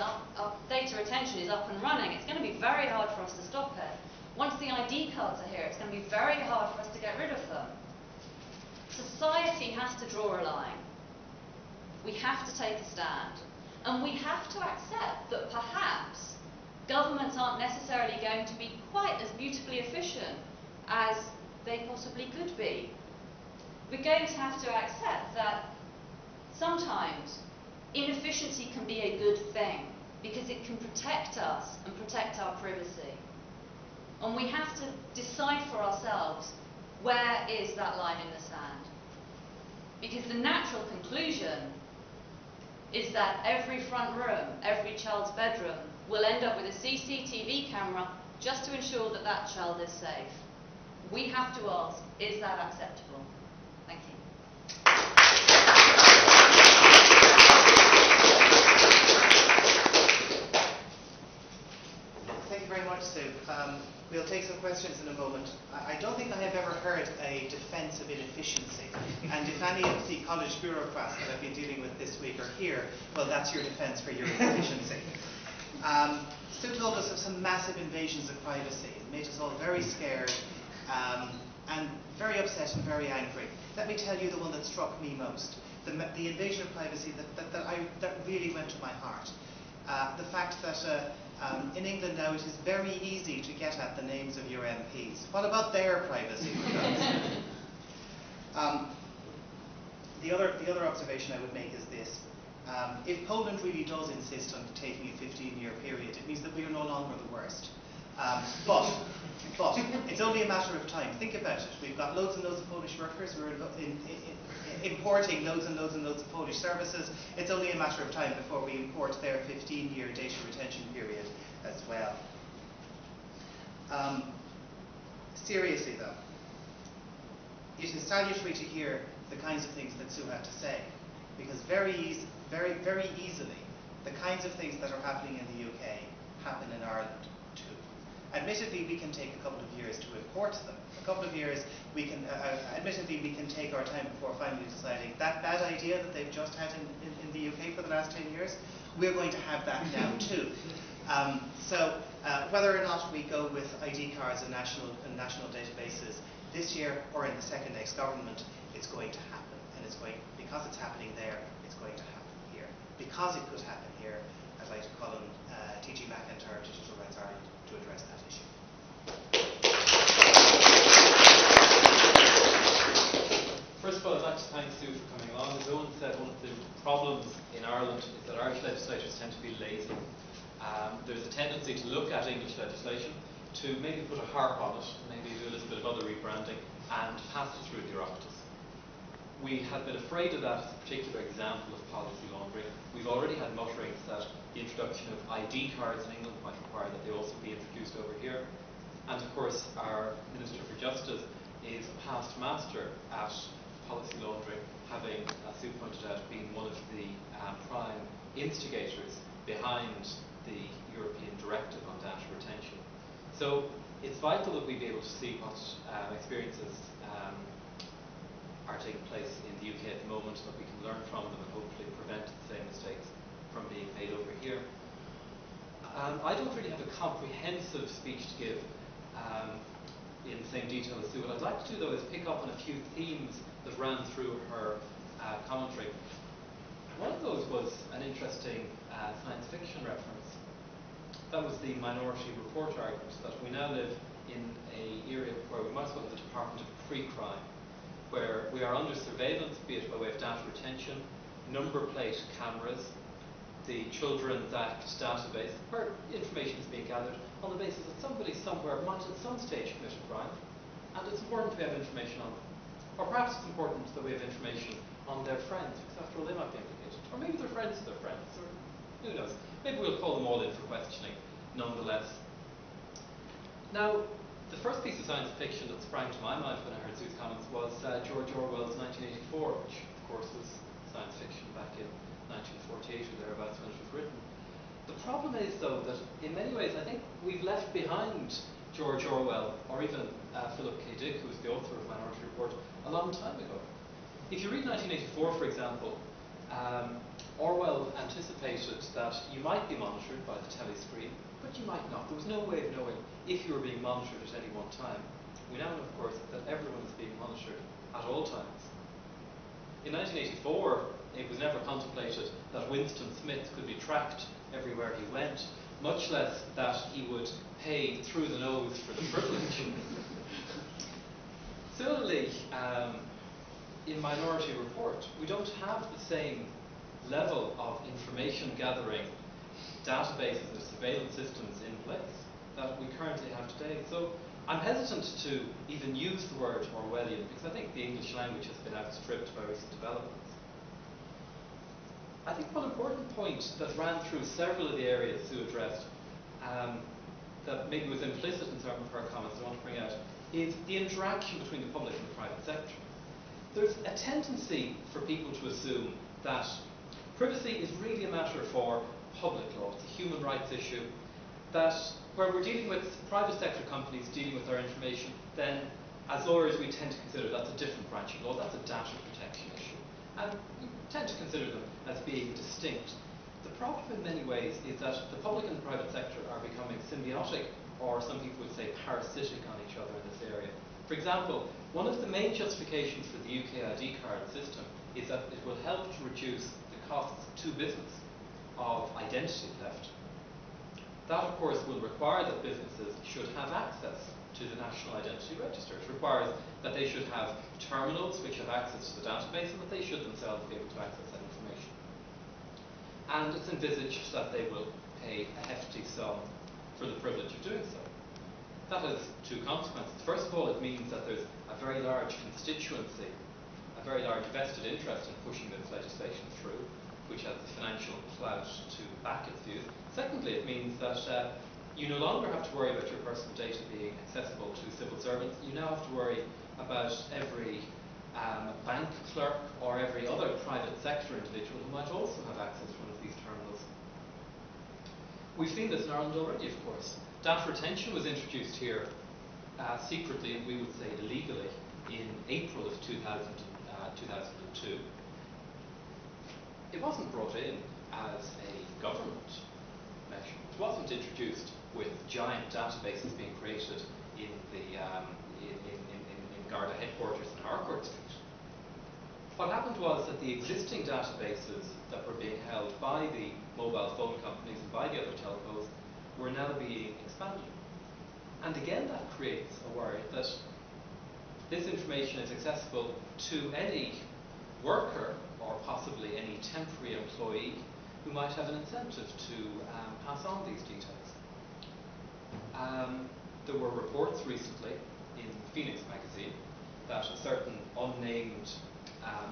data retention is up and running, it's going to be very hard for us to stop it. Once the ID cards are here, it's going to be very hard for us to get rid of them. Society has to draw a line. We have to take a stand. And we have to accept that perhaps governments aren't necessarily going to be quite as beautifully efficient as they possibly could be. We're going to have to accept that sometimes inefficiency can be a good thing because it can protect us and protect our privacy. And we have to decide for ourselves, where is that line in the sand? Because the natural conclusion is that every front room, every child's bedroom, will end up with a CCTV camera just to ensure that that child is safe. We have to ask, is that acceptable? Thank you. Thank you very much, Sue. We'll take some questions in a moment. I don't think I have ever heard a defence of inefficiency. And if any of the college bureaucrats that I've been dealing with this week are here, well, that's your defence for your inefficiency. Sue told us of some massive invasions of privacy. It made us all very scared and very upset and very angry. Let me tell you the one that struck me most. The invasion of privacy that really went to my heart. The fact that in England now it is very easy to get at the names of your MPs. What about their privacy? The other observation I would make is this. If Poland really does insist on taking a 15-year period, it means that we are no longer the worst. But it's only a matter of time. Think about it. We've got loads and loads of Polish workers who are importing loads and loads and loads of Polish services. It's only a matter of time before we import their 15-year data retention period as well. Seriously though, it is salutary to hear the kinds of things that Sue had to say, because very easily, the kinds of things that are happening in the UK happen in Ireland too. Admittedly, we can take a couple of years to import them. A couple of years, admittedly, we can take our time before finally deciding that bad idea that they've just had in the UK for the last 10 years, we're going to have that now too. So whether or not we go with ID cards and national databases this year or in the second next government, it's going to happen. And because it's happening there, it's going to happen here. Because it could happen here, I'd like to call on TG McIntyre, Digital Rights Ireland, to address that issue. First of all, I'd like to thank Sue for coming along. As Owen said, one of the problems in Ireland is that Irish legislators tend to be lazy. There's a tendency to look at English legislation, to maybe put a harp on it, maybe do a little bit of other rebranding, and pass it through the bureaucracies. We have been afraid of that as a particular example of policy laundering. We've already had mutterings that the introduction of ID cards in England might require that they also be introduced over here. And of course, our Minister for Justice is a past master at policy laundering, having, as Sue pointed out, been one of the prime instigators behind the European Directive on data retention. So it's vital that we be able to see what experiences are taking place in the UK at the moment, that we can learn from them and hopefully prevent the same mistakes from being made over here. I don't really have a comprehensive speech to give in the same detail as Sue. What I'd like to do, though, is pick up on a few themes that ran through her commentary. One of those was an interesting science fiction reference. That was the Minority Report argument, that we now live in an area where we might as well have the Department of Pre-Crime, where we are under surveillance, be it by way of data retention, number plate cameras, the Children's Act database, where information is being gathered on the basis that somebody somewhere might at some stage commit a crime, and it's important we have information on them. Or perhaps it's important that we have information on their friends, because after all they might be implicated. Or maybe they're friends of their friends, or who knows. Maybe we'll call them all in for questioning nonetheless. Now, the first piece of science fiction that sprang to my mind when I heard Sue's comments was George Orwell's 1984, which of course was science fiction back in 1948 or thereabouts when it was written. The problem is, though, that in many ways I think we've left behind George Orwell, or even Philip K. Dick, who was the author of Minority Report, a long time ago. If you read 1984, for example, Orwell anticipated that you might be monitored by the telly screen, but you might not. There was no way of knowing if you were being monitored at any one time. We now know, of course, that everyone is being monitored at all times. In 1984, it was never contemplated that Winston Smith could be tracked everywhere he went, much less that he would pay through the nose for the privilege. Similarly, in Minority Report, we don't have the same level of information gathering databases and surveillance systems in place that we currently have today. So I'm hesitant to even use the word Orwellian, because I think the English language has been outstripped by recent developments. I think one important point that ran through several of the areas Sue addressed, that maybe was implicit in some of her comments I want to bring out, is the interaction between the public and the private sector. There's a tendency for people to assume that privacy is really a matter for public law. It's a human rights issue, that where we're dealing with private sector companies dealing with our information, then as lawyers we tend to consider that's a different branch of law, that's a data protection issue. And we tend to consider them as being distinct. The problem in many ways is that the public and the private sector are becoming symbiotic, or some people would say parasitic on each other in this area. For example, one of the main justifications for the UK ID card system is that it will help to reduce the costs to business of identity theft. That, of course, will require that businesses should have access to the National Identity Register. It requires that they should have terminals which have access to the database, and that they should themselves be able to access that information. And it's envisaged that they will pay a hefty sum for the privilege of doing so. That has two consequences. First of all, it means that there's a very large constituency, a very large vested interest in pushing this legislation through, which has the financial clout to back its views. Secondly, it means that you no longer have to worry about your personal data being accessible to civil servants. You now have to worry about every bank clerk or every other private sector individual who might also have access to one of these terminals. We've seen this in Ireland already, of course. Data retention was introduced here secretly, and we would say illegally, in April of 2002. It wasn't brought in as a government measure. It wasn't introduced with giant databases being created in the in Garda headquarters in Harcourt Street. What happened was that the existing databases that were being held by the mobile phone companies and by the other telcos were now being expanded. And again, that creates a worry that this information is accessible to any worker or possibly any temporary employee who might have an incentive to pass on these details. There were reports recently in Phoenix magazine that a certain unnamed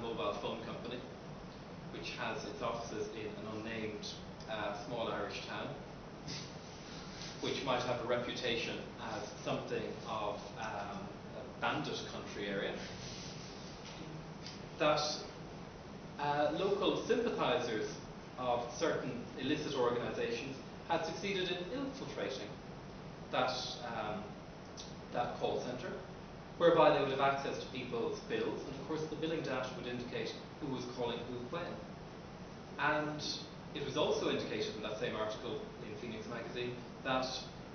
mobile phone company, which has its offices in an unnamed small Irish town, which might have a reputation as something of a bandit country area, that local sympathisers of certain illicit organisations had succeeded in infiltrating that call centre, whereby they would have access to people's bills, and of course the billing data would indicate who was calling who when. And it was also indicated in that same article in Phoenix magazine that,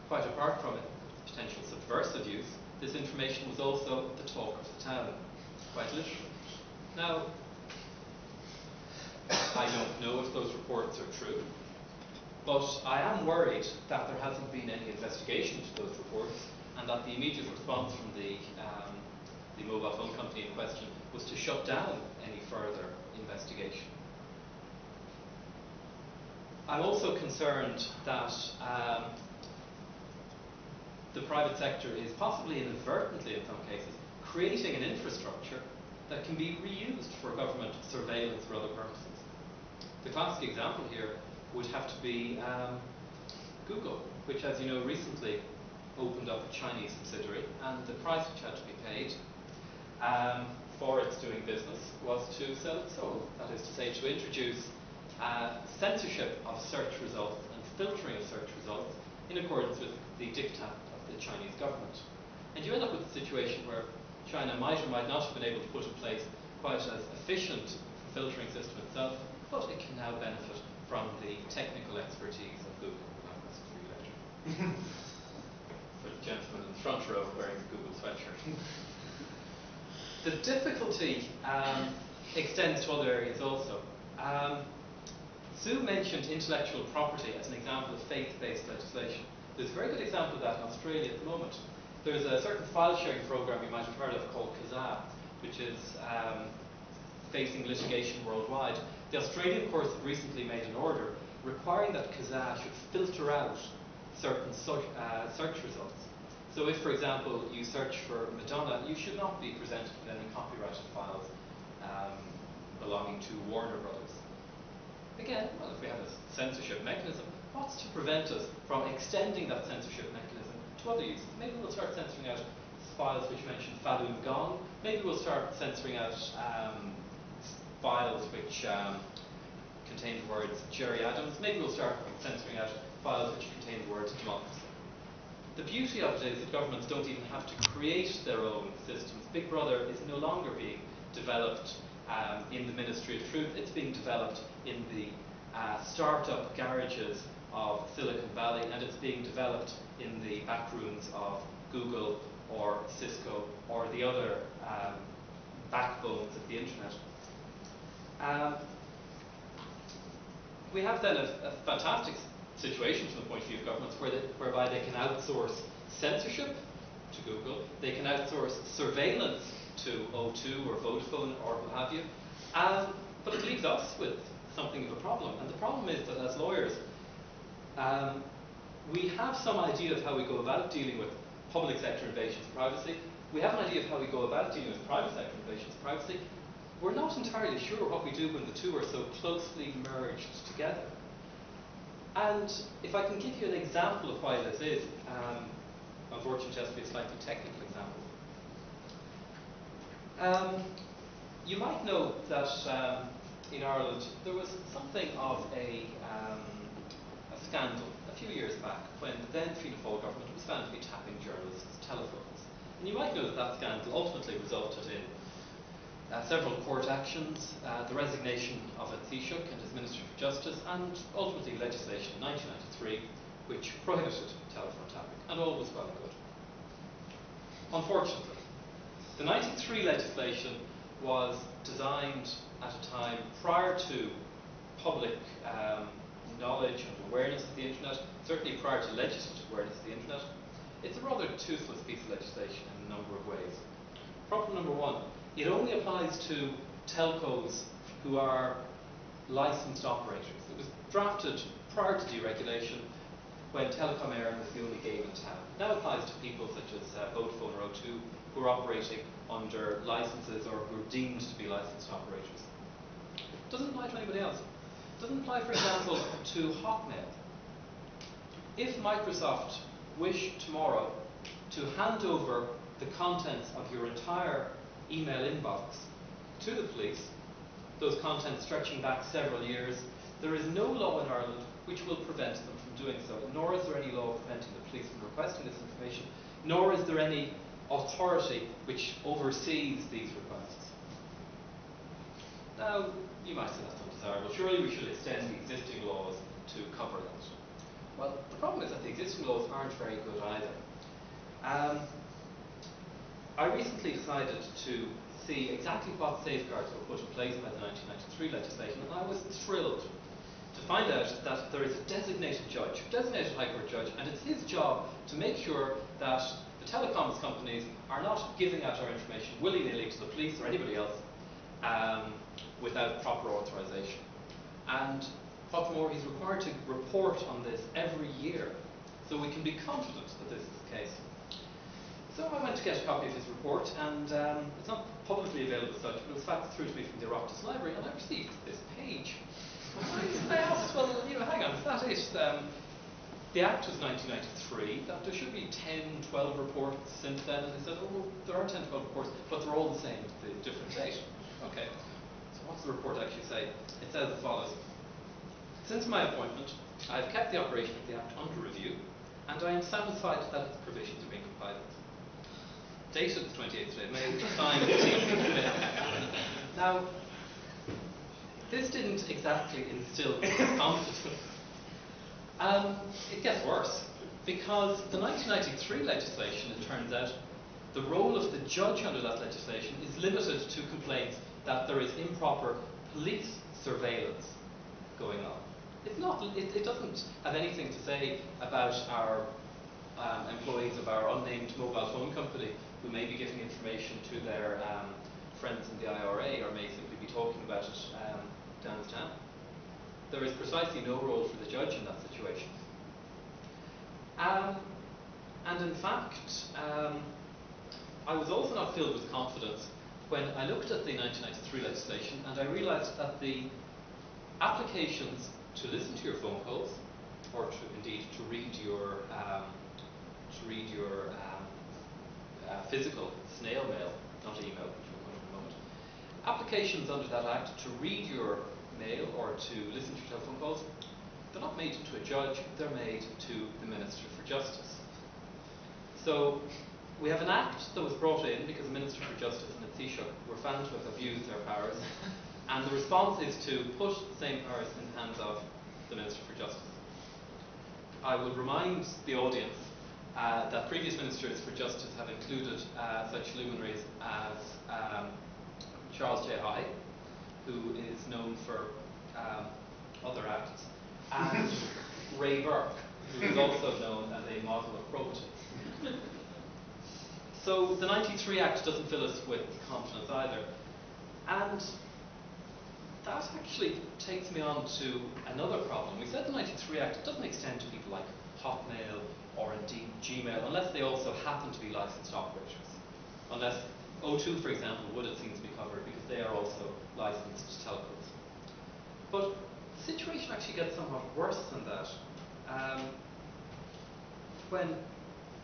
quite apart from potential subversive use, this information was also the talk of the town, quite literally. Now, I don't know if those reports are true, but I am worried that there hasn't been any investigation into those reports, and that the immediate response from the mobile phone company in question was to shut down any further investigation. I'm also concerned that the private sector is possibly inadvertently, in some cases, creating an infrastructure that can be reused for government surveillance or other purposes. The classic example here would have to be Google, which, as you know, recently opened up a Chinese subsidiary, and the price which had to be paid for its doing business was to sell its soul. That is to say, to introduce censorship of search results and filtering of search results in accordance with the diktat of the Chinese government. And you end up with a situation where China might or might not have been able to put in place quite as efficient a filtering system itself, but it can now benefit from the technical expertise of Google. That's for you later. For the gentleman in the front row wearing the Google sweatshirt. The difficulty extends to other areas also. Suw mentioned intellectual property as an example of faith-based legislation. There's a very good example of that in Australia at the moment. There's a certain file sharing program you might have heard of called Kazaa, which is facing litigation worldwide. The Australian courts have recently made an order requiring that Kazaa should filter out certain search results. So if, for example, you search for Madonna, you should not be presented with any copyrighted files belonging to Warner Brothers. Again, well, if we have a censorship mechanism, what's to prevent us from extending that censorship mechanism to other uses? Maybe we'll start censoring out files which mention Falun Gong. Maybe we'll start censoring out files which contain the words Jerry Adams. Maybe we'll start censoring out files which contain the words democracy. The beauty of it is that governments don't even have to create their own systems. Big Brother is no longer being developed in the Ministry of Truth. It's being developed in the start-up garages of Silicon Valley, and it's being developed in the back rooms of Google or Cisco or the other backbones of the internet. We have then a fantastic situation from the point of view of governments whereby they can outsource censorship to Google, they can outsource surveillance to O2 or Vodafone or what have you, but it leaves us with something of a problem. And the problem is that as lawyers, we have some idea of how we go about dealing with public sector invasions of privacy. We have an idea of how we go about dealing with private sector invasions of privacy. We're not entirely sure what we do when the two are so closely merged together. And if I can give you an example of why this is, unfortunately it has to be a slightly technical example. You might know that in Ireland there was something of a scandal a few years back when the then Fianna Fáil government was found to be tapping journalists' telephones. And you might know that that scandal ultimately resulted in several court actions, the resignation of Taoiseach and his Minister for Justice, and ultimately legislation in 1993 which prohibited telephone tapping, and all was well and good. Unfortunately, the 93 legislation was designed at a time prior to public knowledge and awareness of the internet, certainly prior to legislative awareness of the internet. It's a rather toothless piece of legislation in a number of ways. Problem number one, it only applies to telcos who are licensed operators. It was drafted prior to deregulation when Telecom Éireann was the only game in town. It now applies to people such as Vodafone or O2 who are operating under licenses or who are deemed to be licensed operators. It doesn't apply to anybody else. It doesn't apply, for example, to Hotmail. If Microsoft wish tomorrow to hand over the contents of your entire email inbox to the police, those contents stretching back several years, there is no law in Ireland which will prevent them from doing so, nor is there any law preventing the police from requesting this information, nor is there any authority which oversees these requests. Now, you might say that's undesirable. Surely we should extend the existing laws to cover that. Well, the problem is that the existing laws aren't very good either. I recently decided to see exactly what safeguards were put in place by the 1993 legislation, and I was thrilled to find out that there is a designated judge, designated High Court judge, and it's his job to make sure that the telecoms companies are not giving out our information willy-nilly to the police or anybody else without proper authorization. And what's more, he's required to report on this every year, so we can be confident that this is the case. So I went to get a copy of his report, and it's not publicly available as such, but it was faxed through to me from the Oireachtas Library, and I received this page. I asked, well, hang on, is that it? The Act was 1993, that there should be 10, 12 reports since then, and they said, oh, well, there are 10, 12 reports, but they're all the same, the different date. Okay, so what's the report actually say? It says as follows. Since my appointment, I have kept the operation of the Act under review, and I am satisfied that its provisions are being complied with. Dated the 28th day of May, signed the 18th of May. Now, this didn't exactly instill confidence. It gets worse, because the 1993 legislation, it turns out, the role of the judge under that legislation is limited to complaints that there is improper police surveillance going on. It's not. It doesn't have anything to say about our employees of our unnamed mobile phone company who may be giving information to their friends in the IRA, or may simply be talking about it downtown. There is precisely no role for the judge in that situation. And in fact, I was also not filled with confidence when I looked at the 1993 legislation and I realised that the applications to listen to your phone calls, or to indeed to read your physical snail mail, not email, which we'll come to in a moment. Applications under that Act to read your mail or to listen to your telephone calls, they're not made to a judge, they're made to the Minister for Justice. So we have an Act that was brought in because the Minister for Justice and the Taoiseach were found to have abused their powers, and the response is to put the same powers in the hands of the Minister for Justice. I would remind the audience that previous Ministers for Justice have included such luminaries as Charles J. High, who is known for other acts, and Ray Burke, who is also known as a model of probity. So the 93 Act doesn't fill us with confidence either. And that actually takes me on to another problem. We said the 93 Act doesn't extend to people like Hotmail or indeed Gmail, unless they also happen to be licensed operators. Unless O2, for example, would, it seems to be covered because they are also licensed telcos. But the situation actually gets somewhat worse than that when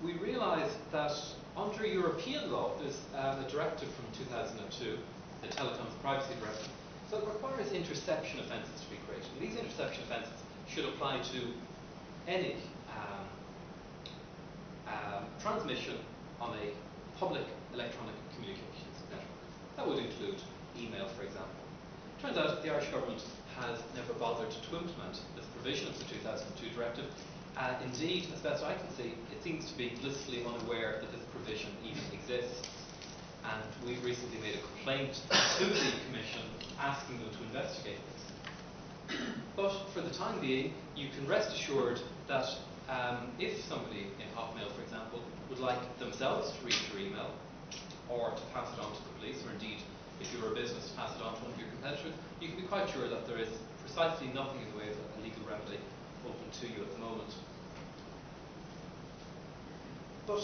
we realise that under European law, there's a directive from 2002, the Telecoms Privacy Directive, that requires interception offences to be created. And these interception offences should apply to any transmission on a public electronic communications network. That would include email, for example. Turns out the Irish government has never bothered to implement this provision of the 2002 directive. Indeed, as best I can see, it seems to be blissfully unaware that this provision even exists. And we've recently made a complaint to the Commission asking them to investigate this. But for the time being, you can rest assured that if somebody in Hotmail, for example, would like themselves to read your email or to pass it on to the police, or indeed, if you're a business, to pass it on to one of your competitors, you can be quite sure that there is precisely nothing in the way of a legal remedy open to you at the moment. But,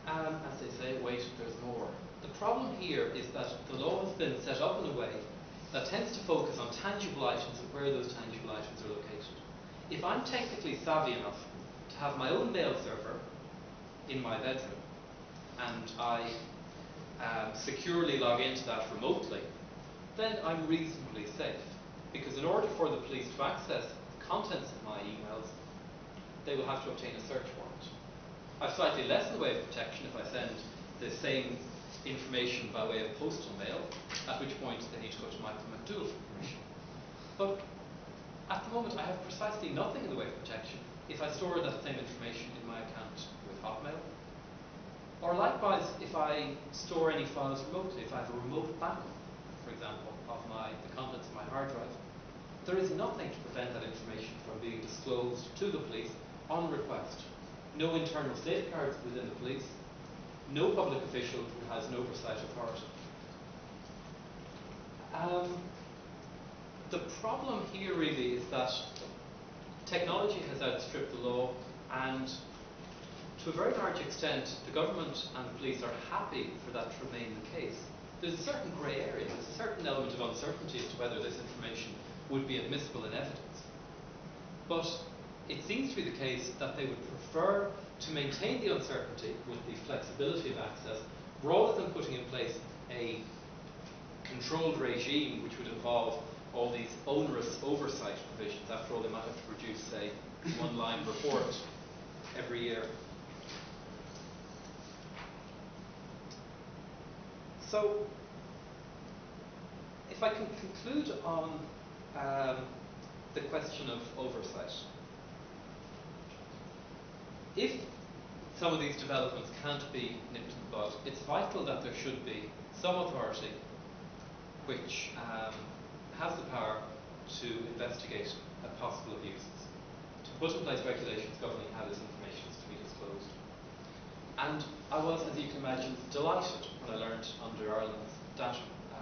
as they say, wait, there's more. The problem here is that the law has been set up in a way that tends to focus on tangible items and where those tangible items are located. If I'm technically savvy enough to have my own mail server in my bedroom, and I securely log into that remotely, then I'm reasonably safe. Because in order for the police to access the contents of my emails, they will have to obtain a search warrant. I've slightly less in the way of protection if I send the same information by way of postal mail, at which point they need to go to Michael McDowell for permission. But at the moment I have precisely nothing in the way of protection if I store that same information in my account with Hotmail. Or likewise, if I store any files remotely, if I have a remote backup, for example, of the contents of my hard drive, there is nothing to prevent that information from being disclosed to the police on request. No internal safeguards within the police, no public official who has an oversight authority. The problem here really is that technology has outstripped the law, and to a very large extent the government and the police are happy for that to remain the case. There's a certain grey area, there's a certain element of uncertainty as to whether this information would be admissible in evidence. But it seems to be the case that they would prefer to maintain the uncertainty with the flexibility of access, rather than putting in place a controlled regime which would involve all these onerous oversight provisions. After all, they might have to produce a one-line report every year. So, if I can conclude on the question of oversight. If some of these developments can't be nipped in the bud, it's vital that there should be some authority which has the power to investigate possible abuses, to put in place regulations governing how this information is to be disclosed. And I was, as you can imagine, delighted when I learned under Ireland's data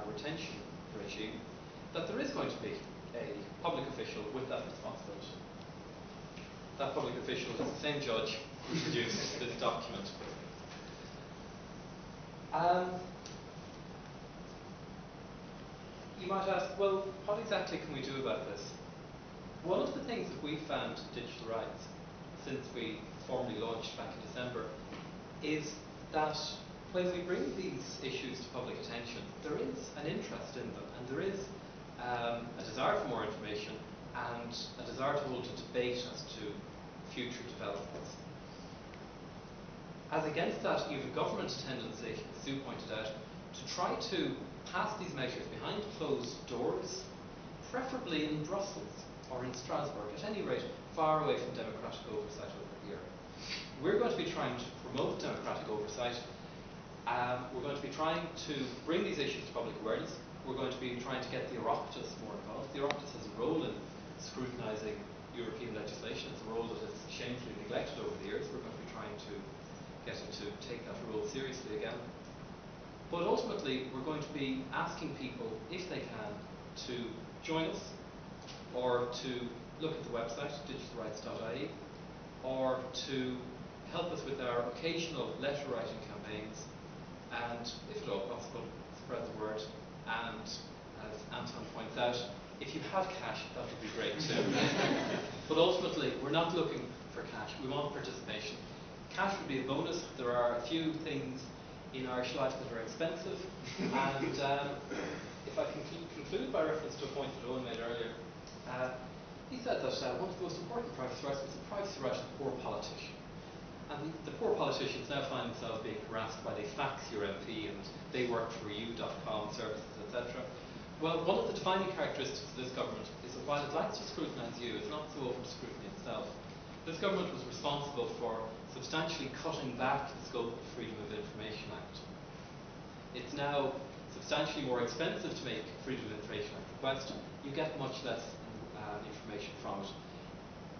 retention regime that there is going to be a public official with that responsibility. That public official is the same judge who produced this document. You might ask, well, what exactly can we do about this? One of the things that we found in digital rights since we formally launched back in December is that when we bring these issues to public attention, there is an interest in them, and there is a desire for more information and a desire to hold a debate as to future developments. As against that, you have a government tendency, as Suw pointed out, to try to pass these measures behind closed doors, preferably in Brussels or in Strasbourg, at any rate far away from democratic oversight over here. We're going to be trying to promote democratic oversight. We're going to be trying to bring these issues to public awareness. We're going to be trying to get the Oireachtas more involved. The Oireachtas has a role in scrutinising European legislation. It's a role that is shamefully neglected over the years. We're going to be trying to get it to take that role seriously again. But ultimately, we're going to be asking people, if they can, to join us, or to look at the website, digitalrights.ie, or to help us with our occasional letter writing campaigns, and, if at all possible, spread the word. And, as Anton points out, if you have cash, that would be great too. But ultimately, we're not looking for cash, we want participation. Cash would be a bonus. There are a few things in Irish life that are expensive, and if I can conclude by reference to a point that Owen made earlier, he said that one of the most important privacy rights was the privacy right of the poor politician. And the poor politicians now find themselves being harassed by they fax your MP and they work for you.com services, etc. Well, one of the defining characteristics of this government is that while it likes to scrutinise you, it's not so open to scrutiny itself. This government was responsible for substantially cutting back the scope of the Freedom of Information Act. It's now substantially more expensive to make Freedom of Information Act request. You get much less information from it.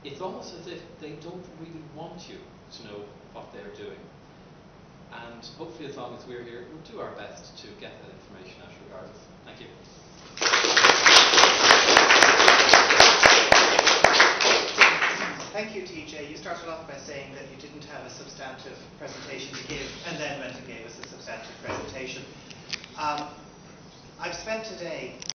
It's almost as if they don't really want you to know what they're doing. And hopefully, as long as we're here, we'll do our best to get that information out regardless. Thank you. Thank you, TJ. You started off by saying that you didn't have a substantive presentation to give, and then went and gave us a substantive presentation. I've spent today